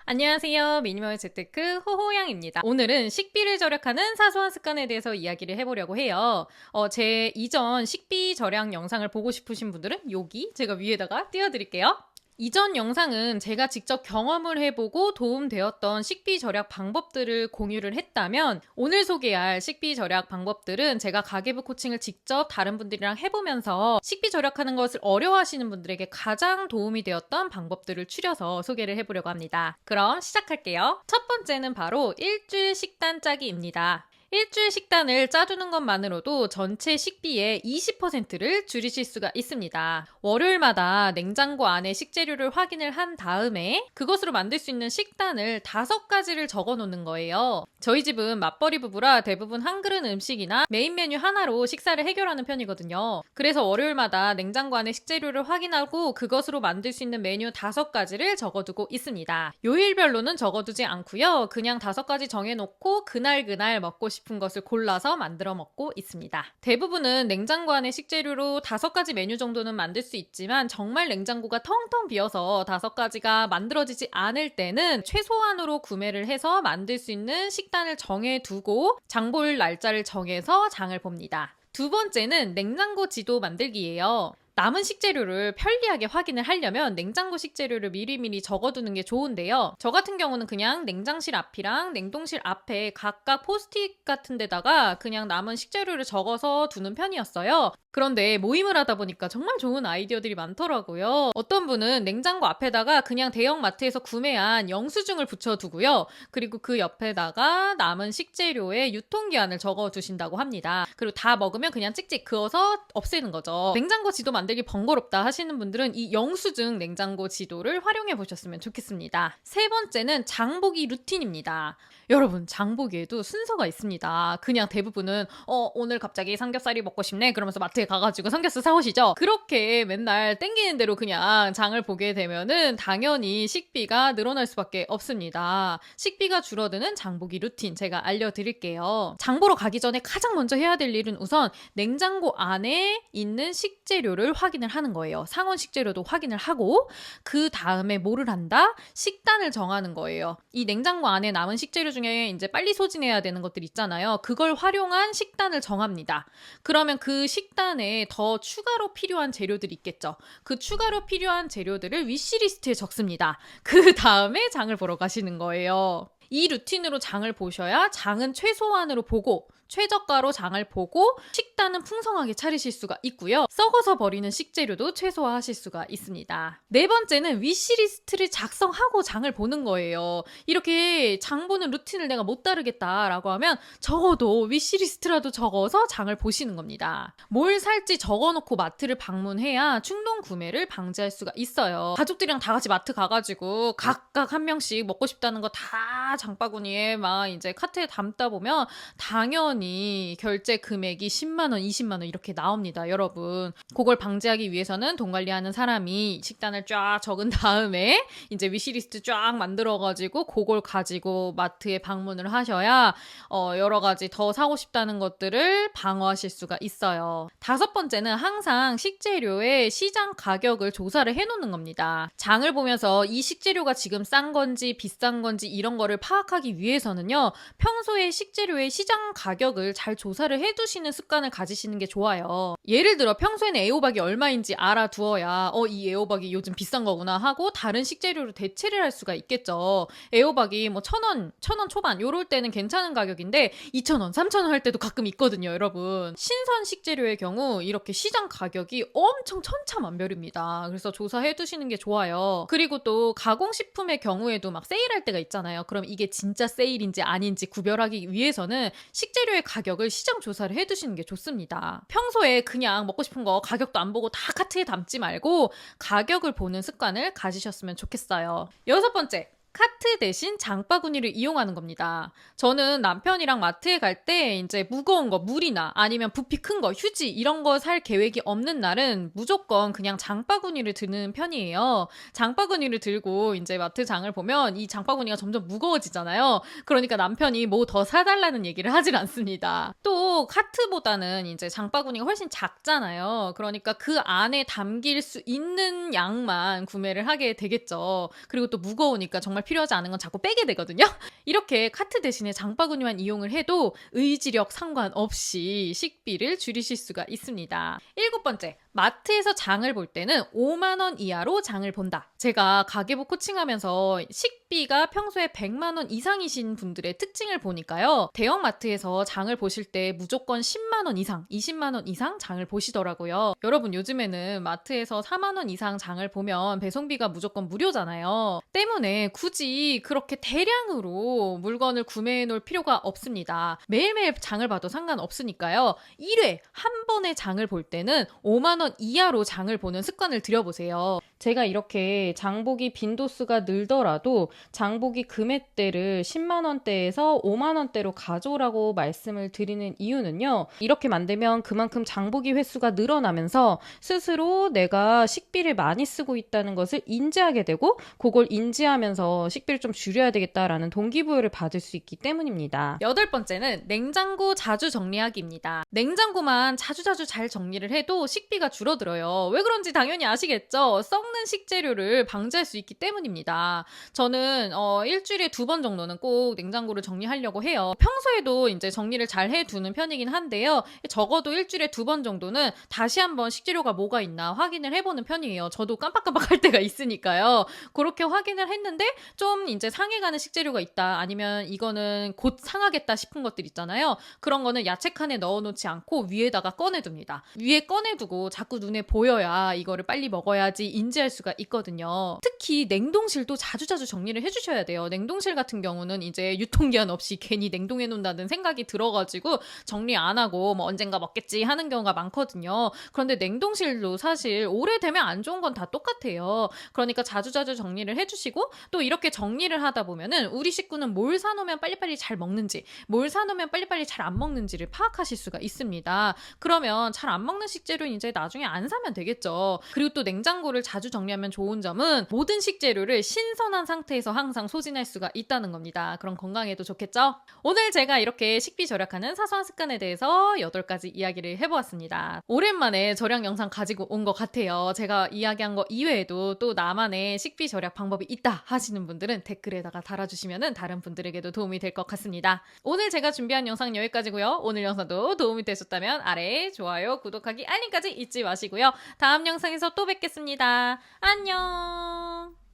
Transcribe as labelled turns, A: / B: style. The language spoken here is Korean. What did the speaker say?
A: 안녕하세요. 미니멀 재테크 호호양입니다. 오늘은 식비를 절약하는 사소한 습관에 대해서 이야기를 해보려고 해요. 제 이전 식비 절약 영상을 보고 싶으신 분들은 여기 제가 위에다가 띄워드릴게요. 이전 영상은 제가 직접 경험을 해보고 도움되었던 식비 절약 방법들을 공유를 했다면, 오늘 소개할 식비 절약 방법들은 제가 가계부 코칭을 직접 다른 분들이랑 해보면서 식비 절약하는 것을 어려워하시는 분들에게 가장 도움이 되었던 방법들을 추려서 소개를 해보려고 합니다. 그럼 시작할게요. 첫 번째는 바로 일주일 식단 짜기입니다. 일주일 식단을 짜두는 것만으로도 전체 식비의 20%를 줄이실 수가 있습니다. 월요일마다 냉장고 안에 식재료를 확인을 한 다음에 그것으로 만들 수 있는 식단을 5가지를 적어 놓는 거예요. 저희 집은 맞벌이 부부라 대부분 한 그릇 음식이나 메인 메뉴 하나로 식사를 해결하는 편이거든요. 그래서 월요일마다 냉장고 안에 식재료를 확인하고 그것으로 만들 수 있는 메뉴 5가지를 적어두고 있습니다. 요일별로는 적어두지 않고요. 그냥 5가지 정해놓고 그날 먹고 싶은 것을 골라서 만들어 먹고 있습니다. 대부분은 냉장고 안에 식재료로 5가지 메뉴 정도는 만들 수 있지만, 정말 냉장고가 텅텅 비어서 5가지가 만들어지지 않을 때는 최소한으로 구매를 해서 만들 수 있는 식단을 정해두고 장 볼 날짜를 정해서 장을 봅니다. 두 번째는 냉장고 지도 만들기예요. 남은 식재료를 편리하게 확인을 하려면 냉장고 식재료를 미리미리 적어두는 게 좋은데요. 저 같은 경우는 그냥 냉장실 앞이랑 냉동실 앞에 각각 포스트잇 같은 데다가 그냥 남은 식재료를 적어서 두는 편이었어요. 그런데 모임을 하다 보니까 정말 좋은 아이디어들이 많더라고요. 어떤 분은 냉장고 앞에다가 그냥 대형마트에서 구매한 영수증을 붙여두고요. 그리고 그 옆에다가 남은 식재료의 유통기한을 적어두신다고 합니다. 그리고 다 먹으면 그냥 찍찍 그어서 없애는 거죠. 냉장고 지도 만들기 번거롭다 하시는 분들은 이 영수증 냉장고 지도를 활용해 보셨으면 좋겠습니다. 세 번째는 장보기 루틴입니다. 여러분, 장보기에도 순서가 있습니다. 그냥 대부분은 오늘 갑자기 삼겹살이 먹고 싶네 그러면서 마트에 가가지고 삼겹살 사오시죠. 그렇게 맨날 땡기는 대로 그냥 장을 보게 되면은 당연히 식비가 늘어날 수밖에 없습니다. 식비가 줄어드는 장보기 루틴 제가 알려드릴게요. 장 보러 가기 전에 가장 먼저 해야 될 일은 우선 냉장고 안에 있는 식재료를 확인을 하는 거예요. 상온 식재료도 확인을 하고, 그 다음에 뭐를 한다? 식단을 정하는 거예요. 이 냉장고 안에 남은 식재료 중에 이제 빨리 소진해야 되는 것들 있잖아요. 그걸 활용한 식단을 정합니다. 그러면 그 식단에 더 추가로 필요한 재료들이 있겠죠. 그 추가로 필요한 재료들을 위시리스트에 적습니다. 그 다음에 장을 보러 가시는 거예요. 이 루틴으로 장을 보셔야 장은 최소한으로 보고 최저가로 장을 보고 식단은 풍성하게 차리실 수가 있고요. 썩어서 버리는 식재료도 최소화하실 수가 있습니다. 네 번째는 위시리스트를 작성하고 장을 보는 거예요. 이렇게 장 보는 루틴을 내가 못 따르겠다라고 하면 적어도 위시리스트라도 적어서 장을 보시는 겁니다. 뭘 살지 적어놓고 마트를 방문해야 충동 구매를 방지할 수가 있어요. 가족들이랑 다 같이 마트 가가지고 각각 한 명씩 먹고 싶다는 거 다 장바구니에 막 이제 카트에 담다 보면 당연히 결제 금액이 10만 원, 20만 원 이렇게 나옵니다, 여러분. 그걸 방지하기 위해서는 돈 관리하는 사람이 식단을 쫙 적은 다음에 이제 위시리스트 쫙 만들어가지고 그걸 가지고 마트에 방문을 하셔야 여러 가지 더 사고 싶다는 것들을 방어하실 수가 있어요. 다섯 번째는 항상 식재료의 시장 가격을 조사를 해놓는 겁니다. 장을 보면서 이 식재료가 지금 싼 건지 비싼 건지 이런 거를 파악하기 위해서는요, 평소에 식재료의 시장 가격을 잘 조사를 해두시는 습관을 가지시는 게 좋아요. 예를 들어 평소에는 애호박이 얼마인지 알아두어야 이 애호박이 요즘 비싼 거구나 하고 다른 식재료로 대체를 할 수가 있겠죠. 애호박이 뭐 1,000원 초반 요럴 때는 괜찮은 가격인데 2,000원, 3,000원 할 때도 가끔 있거든요, 여러분. 신선 식재료의 경우 이렇게 시장 가격이 엄청 천차만별입니다. 그래서 조사해 두시는 게 좋아요. 그리고 또 가공식품의 경우에도 막 세일할 때가 있잖아요. 그럼 이게 진짜 세일인지 아닌지 구별하기 위해서는 식재료의 가격을 시장 조사를 해두시는 게 좋습니다. 평소에 그냥 먹고 싶은 거 가격도 안 보고 다 카트에 담지 말고 가격을 보는 습관을 가지셨으면 좋겠어요. 여섯 번째, 카트 대신 장바구니를 이용하는 겁니다. 저는 남편이랑 마트에 갈 때 이제 무거운 거, 물이나 아니면 부피 큰 거, 휴지 이런 거 살 계획이 없는 날은 무조건 그냥 장바구니를 드는 편이에요. 장바구니를 들고 이제 마트 장을 보면 이 장바구니가 점점 무거워지잖아요. 그러니까 남편이 뭐 더 사달라는 얘기를 하질 않습니다. 또 카트보다는 이제 장바구니가 훨씬 작잖아요. 그러니까 그 안에 담길 수 있는 양만 구매를 하게 되겠죠. 그리고 또 무거우니까 정말 필요하지 않은 건 자꾸 빼게 되거든요. 이렇게 카트 대신에 장바구니만 이용을 해도 의지력 상관없이 식비를 줄이실 수가 있습니다. 7번째, 마트에서 장을 볼 때는 5만 원 이하로 장을 본다. 제가 가계부 코칭하면서 식비가 평소에 100만 원 이상이신 분들의 특징을 보니까요. 대형 마트에서 장을 보실 때 무조건 10만 원 이상, 20만 원 이상 장을 보시더라고요. 여러분, 요즘에는 마트에서 4만 원 이상 장을 보면 배송비가 무조건 무료잖아요. 때문에 굳이 그렇게 대량으로 물건을 구매해 놓을 필요가 없습니다. 매일매일 장을 봐도 상관없으니까요. 1회 한 번에 장을 볼 때는 5만 원 이하로 장을 보는 습관을 들여보세요. 제가 이렇게 장보기 빈도수가 늘더라도 장보기 금액대를 10만 원대에서 5만 원대로 가져오라고 말씀을 드리는 이유는요. 이렇게 만들면 그만큼 장보기 횟수가 늘어나면서 스스로 내가 식비를 많이 쓰고 있다는 것을 인지하게 되고 그걸 인지하면서 식비를 좀 줄여야 되겠다라는 동기부여를 받을 수 있기 때문입니다. 8번째는 냉장고 자주 정리하기입니다. 냉장고만 자주자주 잘 정리를 해도 식비가 줄어들어요. 왜 그런지 당연히 아시겠죠? 썩는 식재료를 방지할 수 있기 때문입니다. 저는 일주일에 2번 정도는 꼭 냉장고를 정리하려고 해요. 평소에도 이제 정리를 잘 해두는 편이긴 한데요. 적어도 일주일에 2번 정도는 다시 한번 식재료가 뭐가 있나 확인을 해보는 편이에요. 저도 깜빡깜빡할 때가 있으니까요. 그렇게 확인을 했는데 좀 이제 상해가는 식재료가 있다, 아니면 이거는 곧 상하겠다 싶은 것들 있잖아요. 그런 거는 야채 칸에 넣어놓지 않고 위에다가 꺼내둡니다. 위에 꺼내두고 자꾸 눈에 보여야 이거를 빨리 먹어야지 인지할 수가 있거든요. 특히 냉동실도 자주자주 정리를 해주셔야 돼요. 냉동실 같은 경우는 이제 유통기한 없이 괜히 냉동해 놓는다는 생각이 들어가지고 정리 안 하고 뭐 언젠가 먹겠지 하는 경우가 많거든요. 그런데 냉동실도 사실 오래되면 안 좋은 건 다 똑같아요. 그러니까 자주자주 정리를 해주시고, 또 이렇게 정리를 하다 보면은 우리 식구는 뭘 사놓으면 빨리빨리 잘 먹는지, 뭘 사놓으면 빨리빨리 잘 안 먹는지를 파악하실 수가 있습니다. 그러면 잘 안 먹는 식재료는 이제 나중에 안 사면 되겠죠. 그리고 또 냉장고를 자주 정리하면 좋은 점은 모든 식재료를 신선한 상태에서 항상 소진할 수가 있다는 겁니다. 그럼 건강에도 좋겠죠? 오늘 제가 이렇게 식비 절약하는 사소한 습관에 대해서 8가지 이야기를 해보았습니다. 오랜만에 절약 영상 가지고 온 것 같아요. 제가 이야기한 거 이외에도 또 나만의 식비 절약 방법이 있다 하시는 분들은 댓글에다가 달아주시면 다른 분들에게도 도움이 될 것 같습니다. 오늘 제가 준비한 영상 여기까지고요. 오늘 영상도 도움이 되셨다면 아래에 좋아요, 구독하기, 알림까지 잊지 마시고요. 다음 영상에서 또 뵙겠습니다. 안녕.